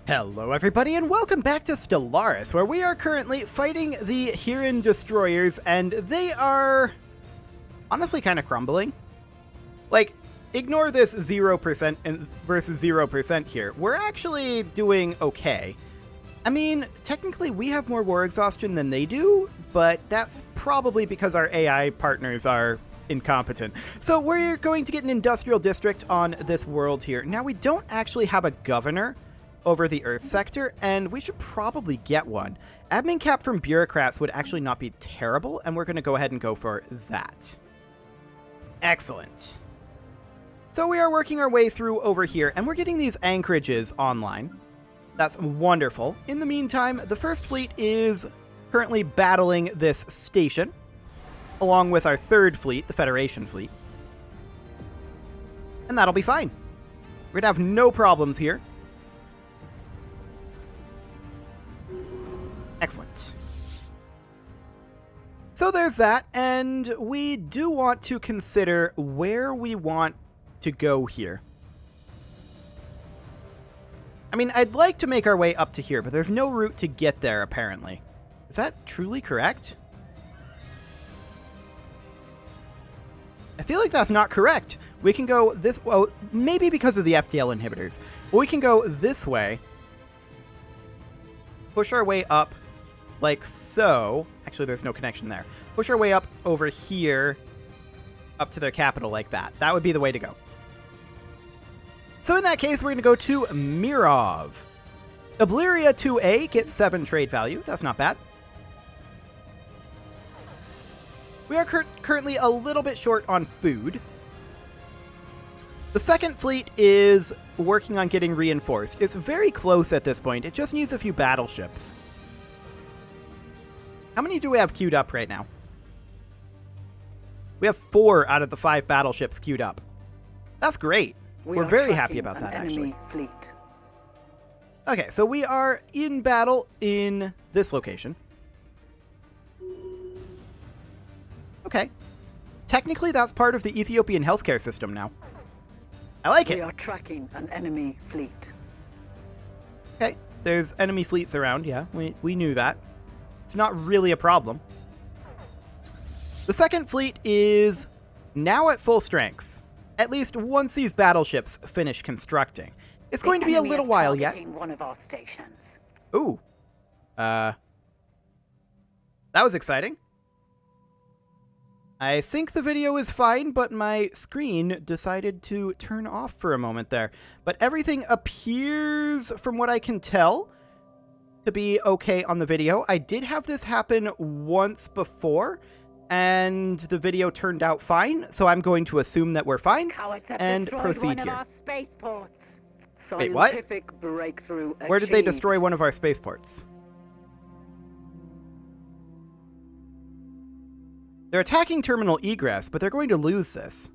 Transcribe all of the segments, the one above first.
Hello everybody and welcome back to Stellaris, where we are currently fighting the Huron destroyers, and they are honestly kind of crumbling. Like, ignore this 0% versus 0% here. We're actually doing okay. I mean, technically we have more war exhaustion than they do, but that's probably because our AI partners are incompetent. So we're going to get an industrial district on this world here. Now, we don't actually have a governor over the Earth sector, and we should probably get one. Admin cap from bureaucrats would actually not be terrible, and we're going to go ahead and go for that. Excellent. So we are working our way through over here, and we're getting these anchorages online. That's wonderful. In the meantime, the First Fleet is currently battling this station, along with our Third Fleet, the Federation Fleet. And that'll be fine. We're going to have no problems here. Excellent. So there's that, and we do want to consider where we want to go here. I mean, I'd like to make our way up to here, but there's no route to get there, apparently. Is that truly correct? I feel like that's not correct. We can go this... well, maybe because of the FTL inhibitors. But we can go this way. Push our way up like so. Actually, there's no connection there. Push our way up over here, up to their capital like that. That would be the way to go. So in that case, we're going to go to Mirov. Obliria 2A gets 7 trade value. That's not bad. We are currently a little bit short on food. The Second Fleet is working on getting reinforced. It's very close at this point. It just needs a few battleships. How many do we have queued up right now? We have 4 out of the 5 battleships queued up. That's great. We're very happy about that, actually. Fleet. Okay, so we are in battle in this location. Okay. Technically, that's part of the Ethiopian healthcare system now. I like it. We are tracking an enemy fleet. Okay, there's enemy fleets around, yeah. We knew that. It's not really a problem. The Second Fleet is now at full strength. At least once these battleships finish constructing. It's going to be a little while yet. One of our stations. Ooh. That was exciting. I think the video is fine, but my screen decided to turn off for a moment there. But everything appears, from what I can tell, to be okay on the video. I did have this happen once before, and the video turned out fine, so I'm going to assume that we're fine and proceed here. Wait, what? Breakthrough Where did they destroy one of our spaceports? They're attacking terminal egress, but they're going to lose this.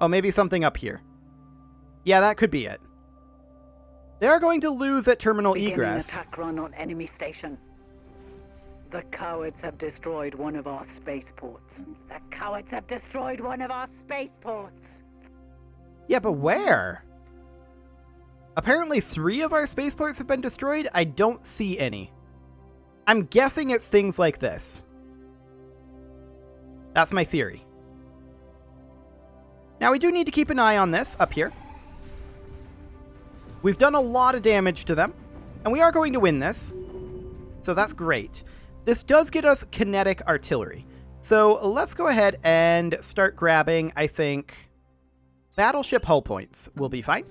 Oh, maybe something up here. Yeah, that could be it. They are going to lose at terminal egress. Attack run on enemy station. The cowards have destroyed one of our spaceports. The cowards have destroyed one of our spaceports. Yeah, but where? Apparently 3 of our spaceports have been destroyed. I don't see any. I'm guessing it's things like this. That's my theory. Now, we do need to keep an eye on this up here. We've done a lot of damage to them, and we are going to win this. So that's great. This does get us kinetic artillery. So let's go ahead and start grabbing, I think, battleship hull points will be fine.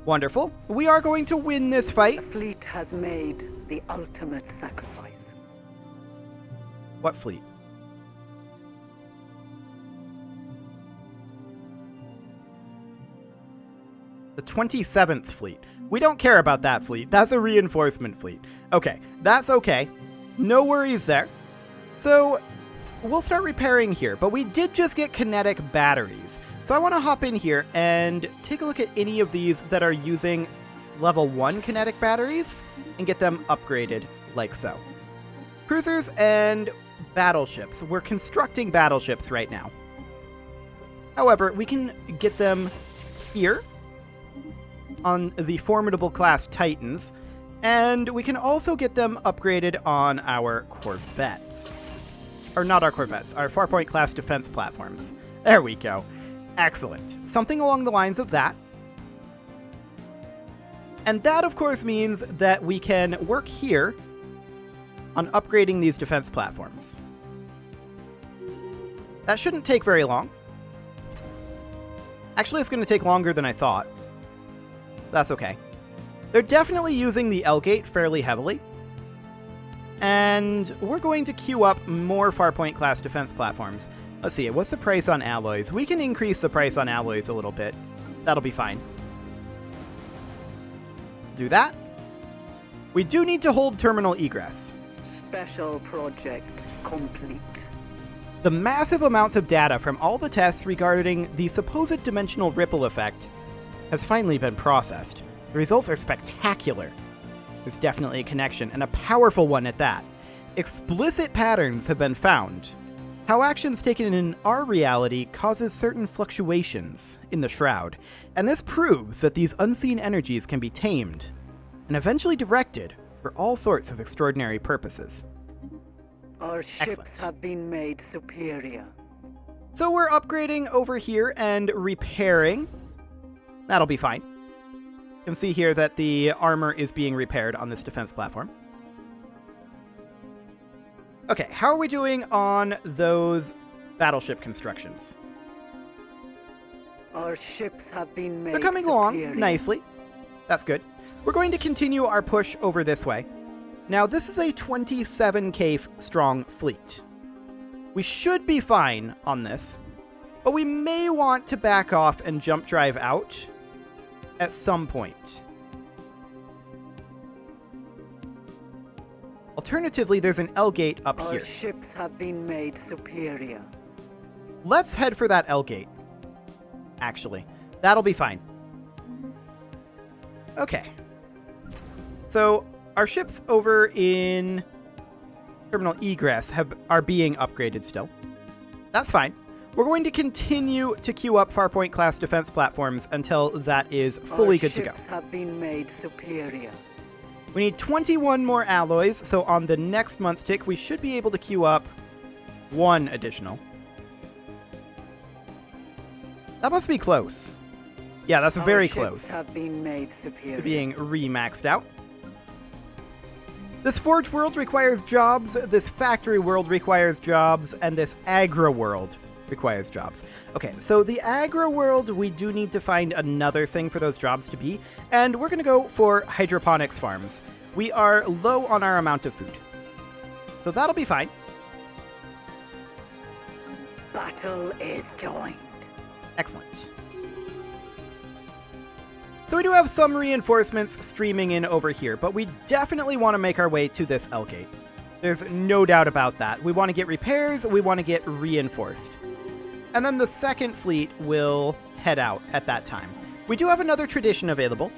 Wonderful. We are going to win this fight. The fleet has made the ultimate sacrifice. What fleet? The 27th Fleet. We don't care about that fleet. That's a reinforcement fleet. Okay, that's okay. No worries there. So, we'll start repairing here, but we did just get kinetic batteries. So I want to hop in here and take a look at any of these that are using level 1 kinetic batteries and get them upgraded like so. Cruisers and battleships. We're constructing battleships right now. However, we can get them here on the formidable class Titans, and we can also get them upgraded on our corvettes. Or not our corvettes, our Farpoint class defense platforms. There we go. Excellent. Something along the lines of that. And that, of course, means that we can work here on upgrading these defense platforms. That shouldn't take very long. Actually, it's going to take longer than I thought. That's okay. They're definitely using the L-Gate fairly heavily. And we're going to queue up more Farpoint class defense platforms. Let's see, what's the price on alloys? We can increase the price on alloys a little bit. That'll be fine. Do that. We do need to hold terminal egress. Special project complete. The massive amounts of data from all the tests regarding the supposed dimensional ripple effect has finally been processed. The results are spectacular. There's definitely a connection, and a powerful one at that. Explicit patterns have been found. How actions taken in our reality causes certain fluctuations in the Shroud, and this proves that these unseen energies can be tamed and eventually directed for all sorts of extraordinary purposes. Our ships Excellent. have been made superior. So we're upgrading over here and repairing. That'll be fine. You can see here that the armor is being repaired on this defense platform. Okay, how are we doing on those battleship constructions? Our ships have been made They're coming superior. along nicely. That's good. We're going to continue our push over this way. Now, this is a 27k strong fleet. We should be fine on this, but we may want to back off and jump drive out at some point. Alternatively, there's an L-Gate up Our here. ships have been made superior. Let's head for that L-Gate. Actually, that'll be fine. Okay. So, our ships over in Terminal Egress are being upgraded still. That's fine. We're going to continue to queue up Farpoint class defense platforms until that is fully good to go. Our ships have been made superior. We need 21 more alloys, so on the next month tick, we should be able to queue up one additional. That must be close. Yeah, that's very close Our ships have been made superior. to being re-maxed out. This Forge world requires jobs, this Factory world requires jobs, and this Agro world requires jobs. Okay, so the Agro world, we do need to find another thing for those jobs to be, and we're going to go for hydroponics farms. We are low on our amount of food, so that'll be fine. Battle is joined. Excellent. So we do have some reinforcements streaming in over here, but we definitely want to make our way to this L-Gate. There's no doubt about that. We want to get repairs, we want to get reinforced. And then the second fleet will head out at that time. We do have another tradition available.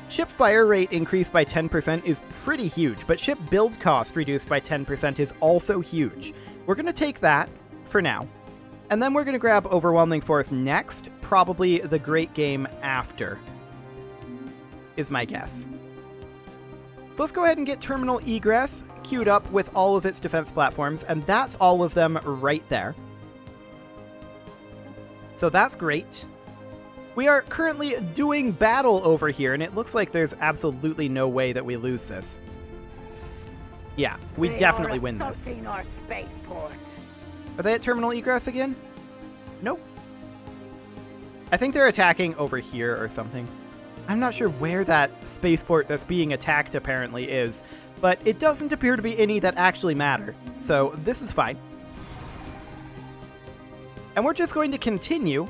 Ship fire rate increased by 10% is pretty huge, but ship build cost reduced by 10% is also huge. We're going to take that for now. And then we're going to grab Overwhelming Force next, probably the Great Game after, is my guess. So let's go ahead and get Terminal Egress queued up with all of its defense platforms, and that's all of them right there. So that's great. We are currently doing battle over here, and it looks like there's absolutely no way that we lose this. Yeah, we definitely win this. Our spaceport. Are they at Terminal Egress again? Nope. I think they're attacking over here or something. I'm not sure where that spaceport that's being attacked apparently is, but it doesn't appear to be any that actually matter, so this is fine. And we're just going to continue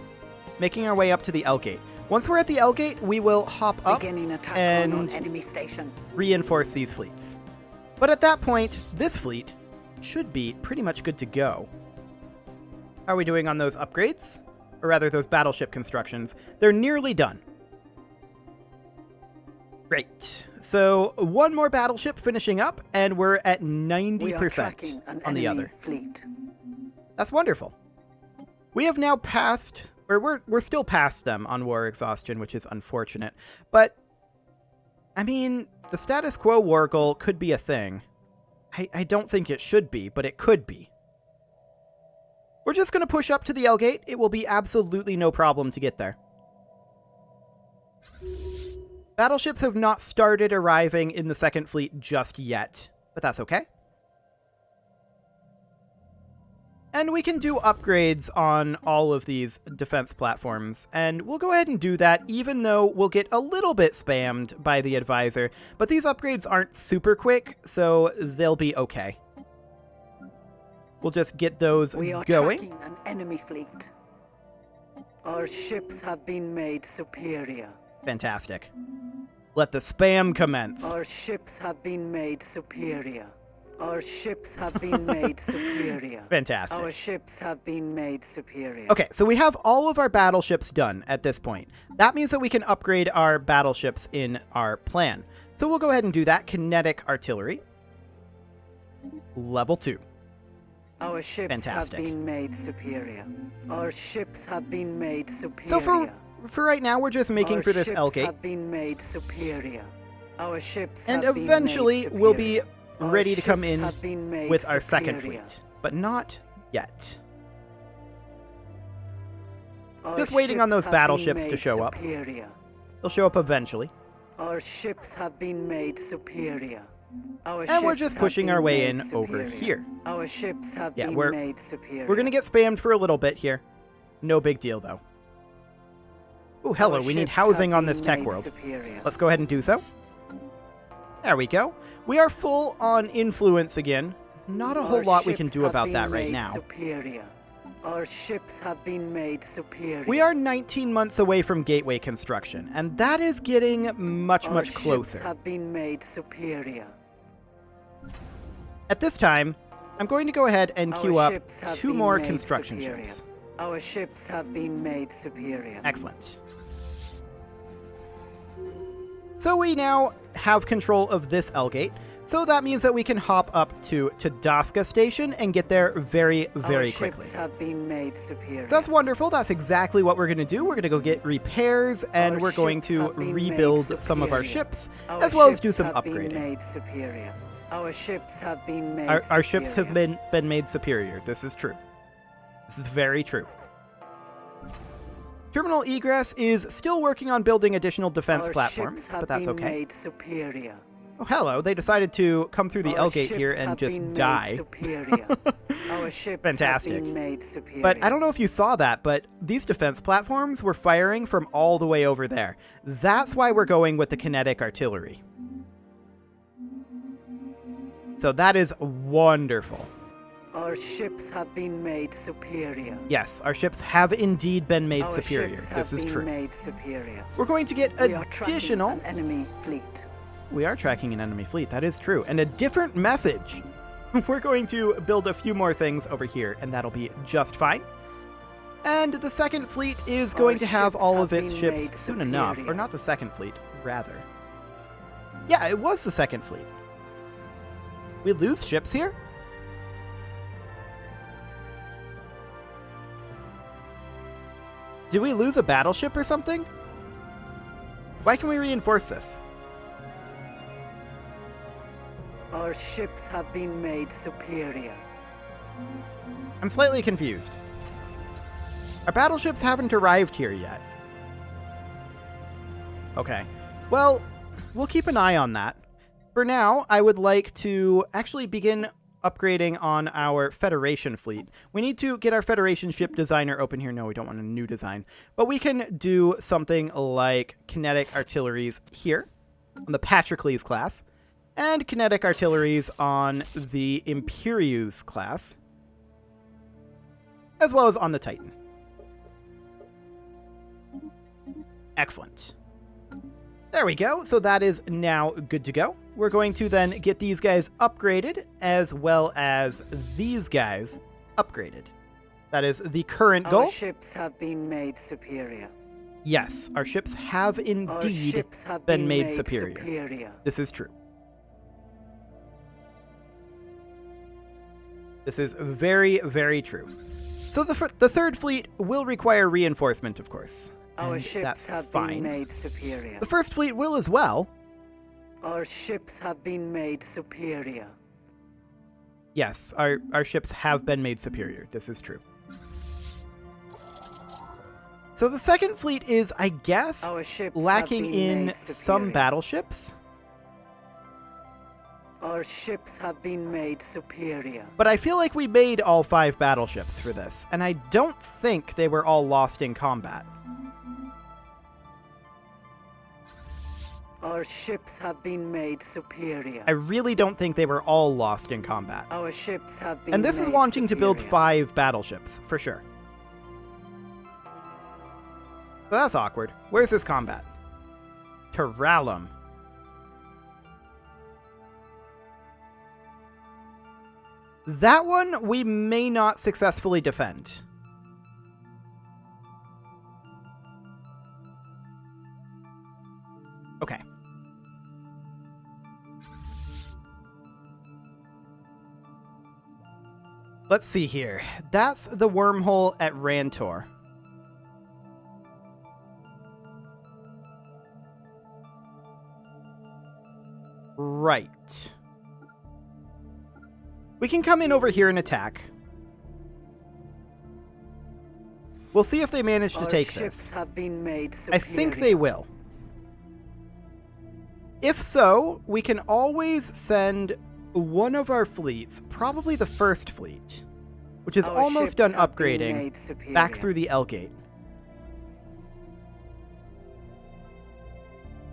making our way up to the L-Gate. Once we're at the L-Gate, we will hop up and on enemy station. reinforce these fleets. But at that point, this fleet should be pretty much good to go. How are we doing on those upgrades? Or rather, those battleship constructions. They're nearly done. Great. So one more battleship finishing up, and we're at We are 90% tracking an on the enemy other. fleet. That's wonderful. We have now passed, or we're still past them on war exhaustion, which is unfortunate. But, I mean, the status quo war goal could be a thing. I don't think it should be, but it could be. We're just going to push up to the L gate. It will be absolutely no problem to get there. Battleships have not started arriving in the second fleet just yet, but that's okay. And we can do upgrades on all of these defense platforms, and we'll go ahead and do that, even though we'll get a little bit spammed by the advisor. But these upgrades aren't super quick, so they'll be okay. We'll just get those We are going. tracking an enemy fleet. Our ships have been made superior. Fantastic. Let the spam commence. Our ships have been made superior. Our ships have been made superior. Fantastic. Our ships have been made superior. Okay, so we have all of our battleships done at this point. That means that we can upgrade our battleships in our plan. So we'll go ahead and do that. Kinetic artillery. Level 2. Our ships Fantastic. have been made superior. Our ships have been made superior. So for right now, we're just making Our for this ships L gate. have been made superior. Our ships And have been eventually made we'll be superior. Our ready to come ships in have been made with our second superior. fleet. But not yet. Our Just waiting on ships those have battleships been to made show up. superior. They'll show up eventually. Our ships have been made superior. Our And we're ships just have pushing been our way made in over superior. here. Our ships have Yeah, been we're- made superior. We're going to get spammed for a little bit here. No big deal, though. Ooh, hello, Our we need ships housing have on this been tech made world. superior. Let's go ahead and do so. There we go. We are full on influence again. Not a whole Our lot we can ships do have about been that right made now. Superior. Our ships have been made superior. We are 19 months away from gateway construction, and that is getting much Our ships closer. have been made superior. At this time, I'm going to go ahead and Our queue up ships have 2 been more made construction superior. ships. Our ships have been made superior. Excellent. So we now have control of this L gate, so that means that we can hop up to Tadaska Station and get there very, very Our quickly. ships have been made superior. So that's wonderful. That's exactly what we're going to do. We're going to go get repairs, and Our we're going ships to have been made rebuild some of our superior. ships, Our as well as do ships some have been upgrading. made superior. Our ships have been made Our ships have superior. been made superior. This is true. This is very true. Terminal Egress is still working on building additional defense Our platforms, ships have but that's been okay. Made superior. Oh, hello. They decided to come through the Our L gate here ships and have just been made die. Superior. Our ships Fantastic. have been made superior. But I don't know if you saw that, but these defense platforms were firing from all the way over there. That's why we're going with the kinetic artillery. So that is wonderful. Our ships have been made superior. Yes, our ships have indeed been made Our superior. ships This have is been true. Made superior. We're going to get We are tracking additional... an enemy fleet. We are tracking an enemy fleet, that is true. And a different message. We're going to build a few more things over here, and that'll be just fine. And the second fleet is going to have ships all have of its been ships made soon enough. superior. Or not the second fleet, rather. Yeah, it was the second fleet. We lose ships here? Did we lose a battleship or something? Why can we reinforce this? Our ships have been made superior. I'm slightly confused. Our battleships haven't arrived here yet. Okay. Well, we'll keep an eye on that. For now, I would like to actually begin upgrading on our Federation fleet. We need to get our Federation ship designer open here. No, we don't want a new design. But we can do something like kinetic artilleries here on the Patroclus class, and kinetic artilleries on the Imperius class, as well as on the Titan. Excellent. There we go. So that is now good to go. We're going to then get these guys upgraded, as well as these guys upgraded. That is the current goal. Our ships have been made superior. Yes, our ships have Our indeed ships have been made superior. This is true. This is very, very true. So the third fleet will require reinforcement, of course. Our and ships that's have fine. been made superior. The first fleet will as well. Our ships have been made superior. Yes, our ships have been made superior. This is true. So the second fleet is, I guess, Our ships lacking have been in made some superior. battleships. Our ships have been made superior. But I feel like we made all 5 battleships for this, and I don't think they were all lost in combat. Our ships have been made superior. I really don't think they were all lost in combat. Our ships have been And this is made wanting to build superior. 5 battleships, for sure. So that's awkward. Where's this combat? Terralum. That one we may not successfully defend. Okay. Let's see here. That's the wormhole at Rantor. Right. We can come in over here and attack. We'll see if they manage to Our take ships this. have been made superior. I think they will. If so, we can always send one of our fleets, probably the first fleet, which is Our almost ships done have been upgrading, made superior. back through the L gate.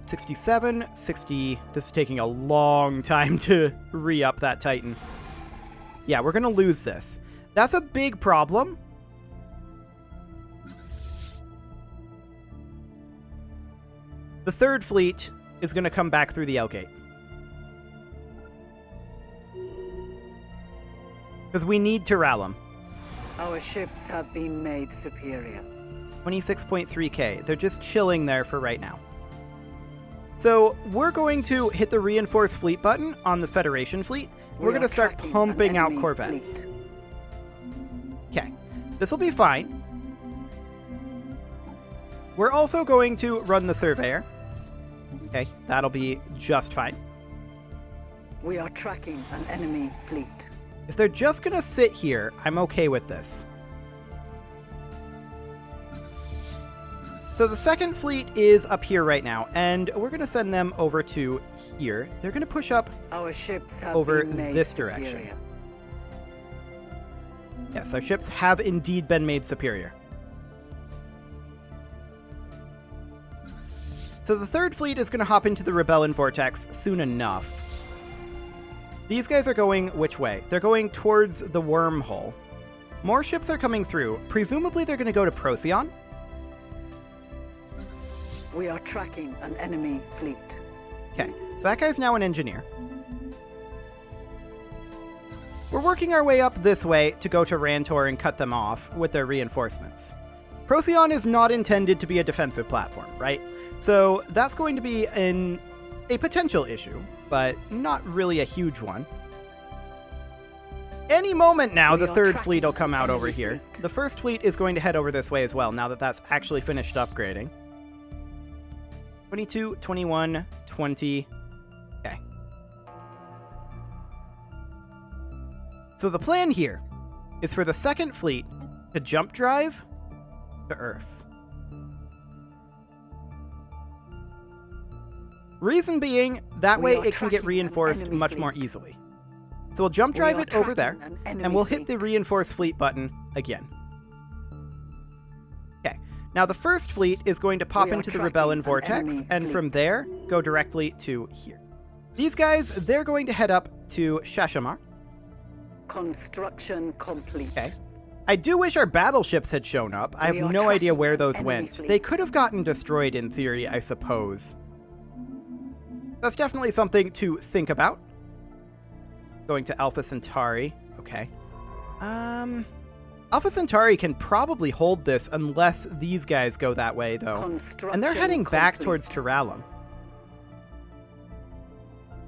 67, 60. This is taking a long time to re-up that Titan. Yeah, we're going to lose this. That's a big problem. The third fleet is going to come back through the L gate. Because we need Terralum. Our ships have been made superior. 26.3k. They're just chilling there for right now. So we're going to hit the reinforce fleet button on the Federation fleet. We're going to start tracking pumping an out enemy corvettes. fleet. Okay. This will be fine. We're also going to run the Surveyor. Okay, that'll be just fine. We are tracking an enemy fleet. If they're just going to sit here, I'm okay with this. So the second fleet is up here right now, and we're going to send them over to here. They're going to push up Our ships have over been made this superior. direction. Yes, our ships have indeed been made superior. So the third fleet is going to hop into the Rebellion Vortex soon enough. These guys are going which way? They're going towards the wormhole. More ships are coming through. Presumably they're going to go to Procyon. We are tracking an enemy fleet. Okay, so that guy's now an engineer. We're working our way up this way to go to Rantor and cut them off with their reinforcements. Procyon is not intended to be a defensive platform, right? So that's going to be a potential issue, but not really a huge one. Any moment now, We the are third tracking fleet will come out enemy over here. fleet. The first fleet is going to head over this way as well, now that that's actually finished upgrading. 22, 21, 20. Okay. So the plan here is for the second fleet to jump drive to Earth. Reason being, that We way are it can get tracking an reinforced enemy much more fleet. easily. So we'll jump drive We are it over there, tracking an enemy and we'll hit the fleet. reinforce fleet button again. Okay, now the first fleet is going to pop We are into the tracking Rebellion an Vortex, enemy and from fleet. there, go directly to here. These guys, they're going to head up to Shashamar. Construction complete. Okay. I do wish our battleships had shown up. I We have are no idea tracking where an those enemy went. fleet. They could have gotten destroyed in theory, I suppose. That's definitely something to think about. Going to Alpha Centauri. Okay. Alpha Centauri can probably hold this unless these guys go that way, though. And they're heading back towards Terralum.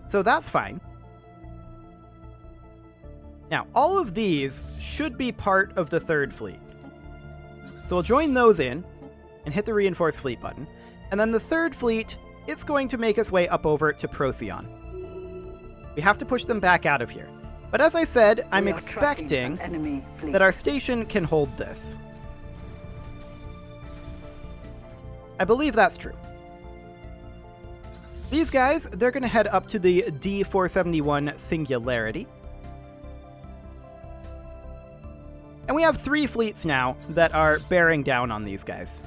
So that's fine. Now, all of these should be part of the third fleet. So we'll join those in and hit the reinforce fleet button. And then the third fleet, it's going to make its way up over to Procyon. We have to push them back out of here. But as I said, I'm expecting that our station can hold this. I believe that's true. These guys, they're going to head up to the D471 Singularity. And we have 3 fleets now that are bearing down on these guys.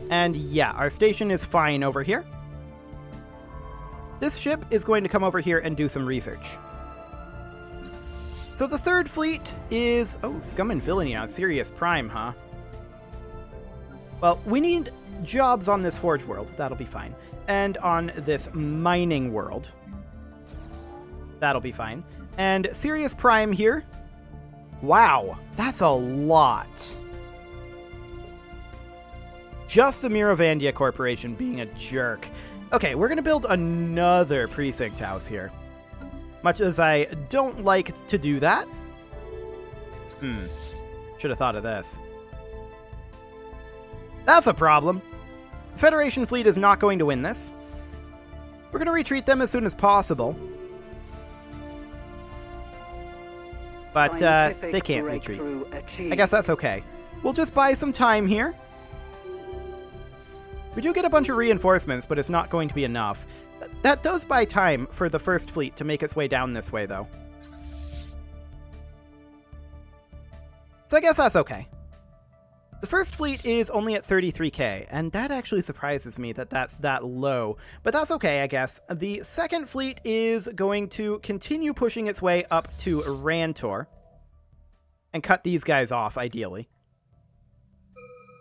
And yeah, our station is fine over here. This ship is going to come over here and do some research. So the third fleet is... Oh, scum and villainy on Sirius Prime, huh? Well, we need jobs on this Forge world. That'll be fine. And on this mining world. That'll be fine. And Sirius Prime here. Wow, that's a lot. Just the Miravandia Corporation being a jerk. Okay, we're going to build another precinct house here. Much as I don't like to do that. Should have thought of this. That's a problem. The Federation fleet is not going to win this. We're going to retreat them as soon as possible. But they can't retreat. I guess that's okay. We'll just buy some time here. We do get a bunch of reinforcements, but it's not going to be enough. That does buy time for the first fleet to make its way down this way, though. So I guess that's okay. The first fleet is only at 33k, and that actually surprises me that that's that low. But that's okay, I guess. The second fleet is going to continue pushing its way up to Rantor. And cut these guys off, ideally.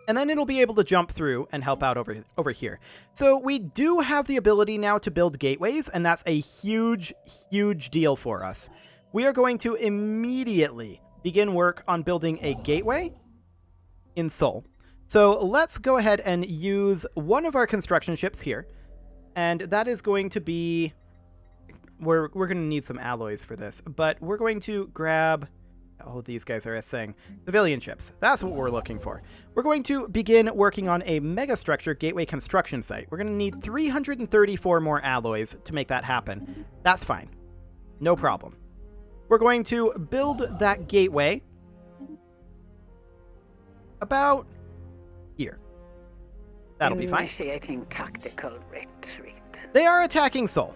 And then it'll be able to jump through and help out over here. So we do have the ability now to build gateways, and that's a huge, huge deal for us. We are going to immediately begin work on building a gateway in Sol. So let's go ahead and use one of our construction ships here. And that is going to be... We're going to need some alloys for this. But we're going to grab... Oh, these guys are a thing. Civilian ships. That's what we're looking for. We're going to begin working on a megastructure gateway construction site. We're going to need 334 more alloys to make that happen. That's fine. No problem. We're going to build that gateway about here. That'll be fine. Initiating tactical retreat. They are attacking Sol.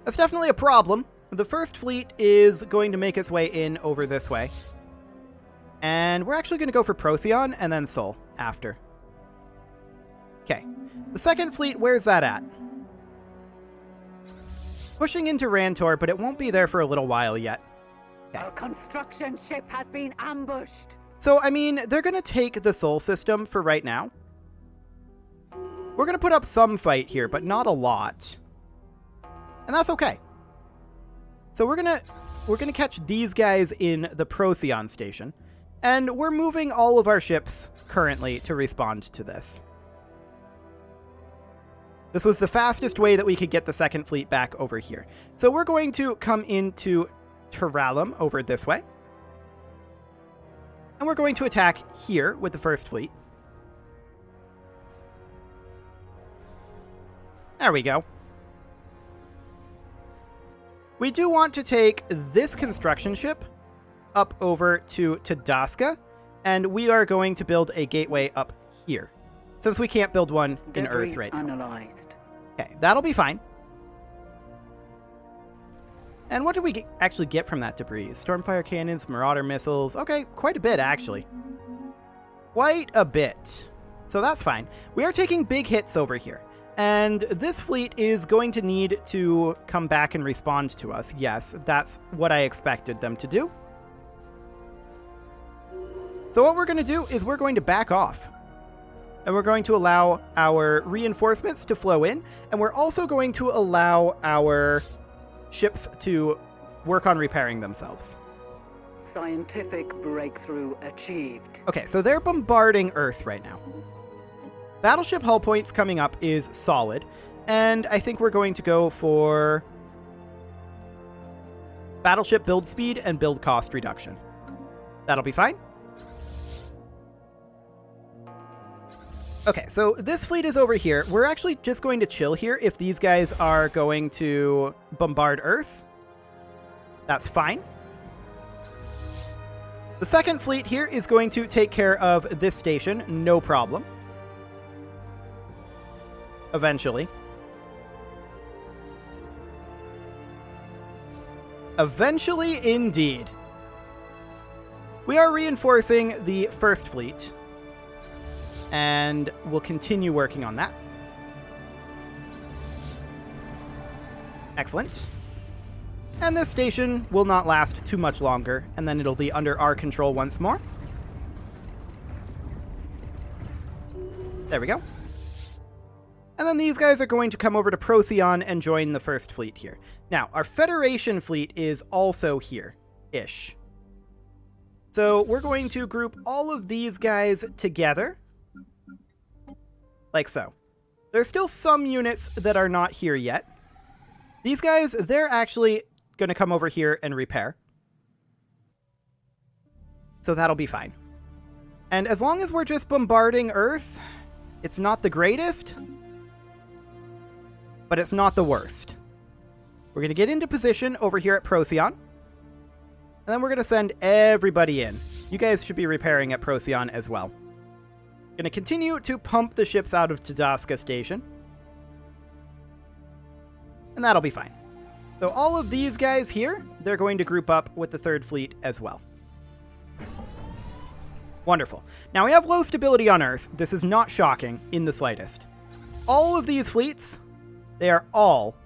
That's definitely a problem. The first fleet is going to make its way in over this way. And we're actually going to go for Procyon and then Sol after. Okay. The second fleet, where's that at? Pushing into Rantor, but it won't be there for a little while yet. Okay. Our construction ship has been ambushed. So, I mean, they're going to take the Sol system for right now. We're going to put up some fight here, but not a lot. And that's okay. So we're gonna catch these guys in the Procyon station, and we're moving all of our ships currently to respond to this. This was the fastest way that we could get the second fleet back over here. So we're going to come into Terralum over this way, and we're going to attack here with the first fleet. There we go. We do want to take this construction ship up over to Tadaska, and we are going to build a gateway up here, since we can't build one in Earth right now. Okay, that'll be fine. And what did we actually get from that debris? Stormfire cannons, Marauder missiles. Okay, quite a bit, actually. Quite a bit. So that's fine. We are taking big hits over here. And this fleet is going to need to come back and respond to us. Yes, that's what I expected them to do. So what we're going to do is we're going to back off. And we're going to allow our reinforcements to flow in. And we're also going to allow our ships to work on repairing themselves. Scientific breakthrough achieved. Okay, so they're bombarding Earth right now. Battleship hull points coming up is solid, and I think we're going to go for battleship build speed and build cost reduction. That'll be fine. Okay, so this fleet is over here. We're actually just going to chill here if these guys are going to bombard Earth. That's fine. The second fleet here is going to take care of this station, no problem. Eventually. Eventually, indeed. We are reinforcing the first fleet, and we'll continue working on that. Excellent. And this station will not last too much longer, and then it'll be under our control once more. There we go. And then these guys are going to come over to Procyon and join the first fleet here. Now, our Federation fleet is also here-ish. So we're going to group all of these guys together, like so. There's still some units that are not here yet. These guys, they're actually going to come over here and repair. So that'll be fine. And as long as we're just bombarding Earth, it's not the greatest, but it's not the worst. We're going to get into position over here at Procyon, and then we're going to send everybody in. You guys should be repairing at Procyon as well. Going to continue to pump the ships out of Tadaska Station, and that'll be fine. So all of these guys here, they're going to group up with the third fleet as well. Wonderful. Now we have low stability on Earth. This is not shocking in the slightest. All of these fleets, they are all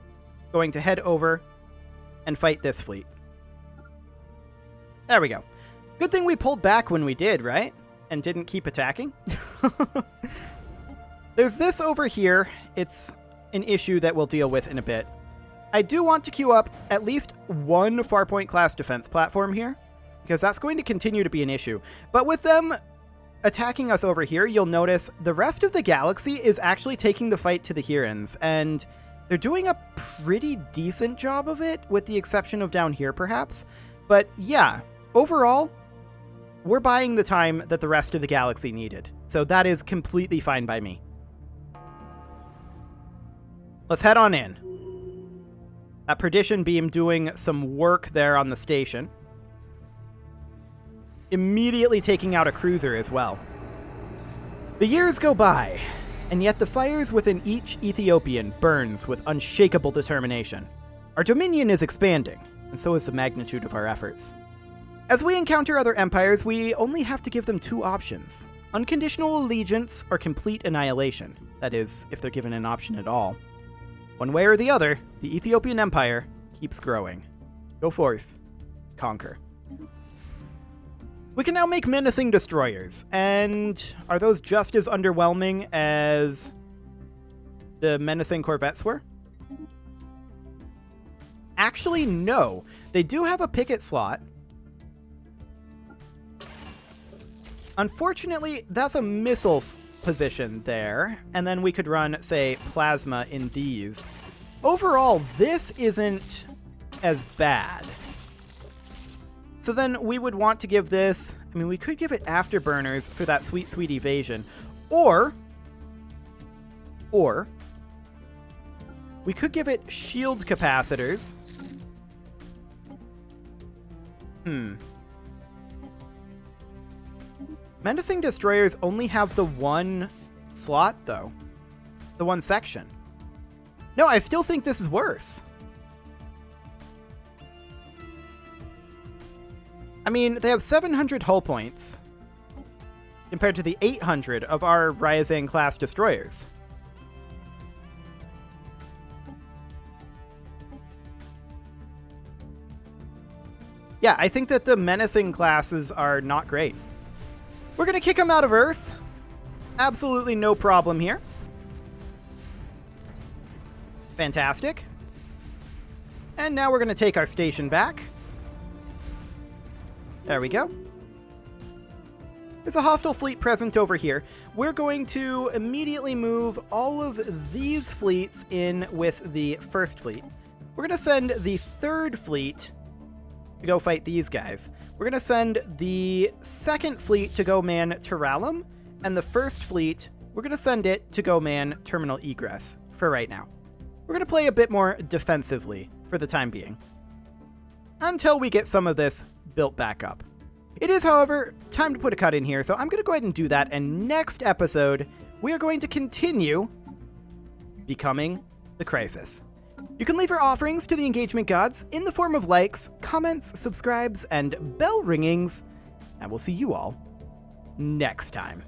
going to head over and fight this fleet. There we go. Good thing we pulled back when we did, right? And didn't keep attacking. There's this over here. It's an issue that we'll deal with in a bit. I do want to queue up at least one Farpoint class defense platform here, because that's going to continue to be an issue. But with them attacking us over here, you'll notice the rest of the galaxy is actually taking the fight to the Hirans, and they're doing a pretty decent job of it, with the exception of down here, perhaps. But yeah, overall, we're buying the time that the rest of the galaxy needed. So that is completely fine by me. Let's head on in. That Perdition Beam doing some work there on the station. Immediately taking out a cruiser as well. The years go by, and yet the fires within each Ethiopian burns with unshakable determination. Our dominion is expanding, and so is the magnitude of our efforts. As we encounter other empires, we only have to give them two options: unconditional allegiance or complete annihilation. That is, if they're given an option at all. One way or the other, the Ethiopian Empire keeps growing. Go forth, conquer. We can now make menacing destroyers, and are those just as underwhelming as the menacing corvettes were? Actually, no. They do have a picket slot. Unfortunately, that's a missile position there, and then we could run, say, plasma in these. Overall, this isn't as bad. So then we would want to give this, I mean, we could give it afterburners for that sweet, sweet evasion, or we could give it shield capacitors. Menacing destroyers only have the one slot, though. The one section. No, I still think this is worse. I mean, they have 700 hull points compared to the 800 of our Ryazan-class destroyers. Yeah, I think that the menacing classes are not great. We're going to kick them out of Earth. Absolutely no problem here. Fantastic. And now we're going to take our station back. There we go. There's a hostile fleet present over here. We're going to immediately move all of these fleets in with the first fleet. We're going to send the third fleet to go fight these guys. We're going to send the second fleet to go man Terralum, and the first fleet, we're going to send it to go man Terminal Egress for right now. We're going to play a bit more defensively for the time being, until we get some of this built back up. It is, however, time to put a cut in here, so I'm going to go ahead and do that, and next episode, we are going to continue becoming the Crisis. You can leave your offerings to the engagement gods in the form of likes, comments, subscribes, and bell ringings, and we'll see you all next time.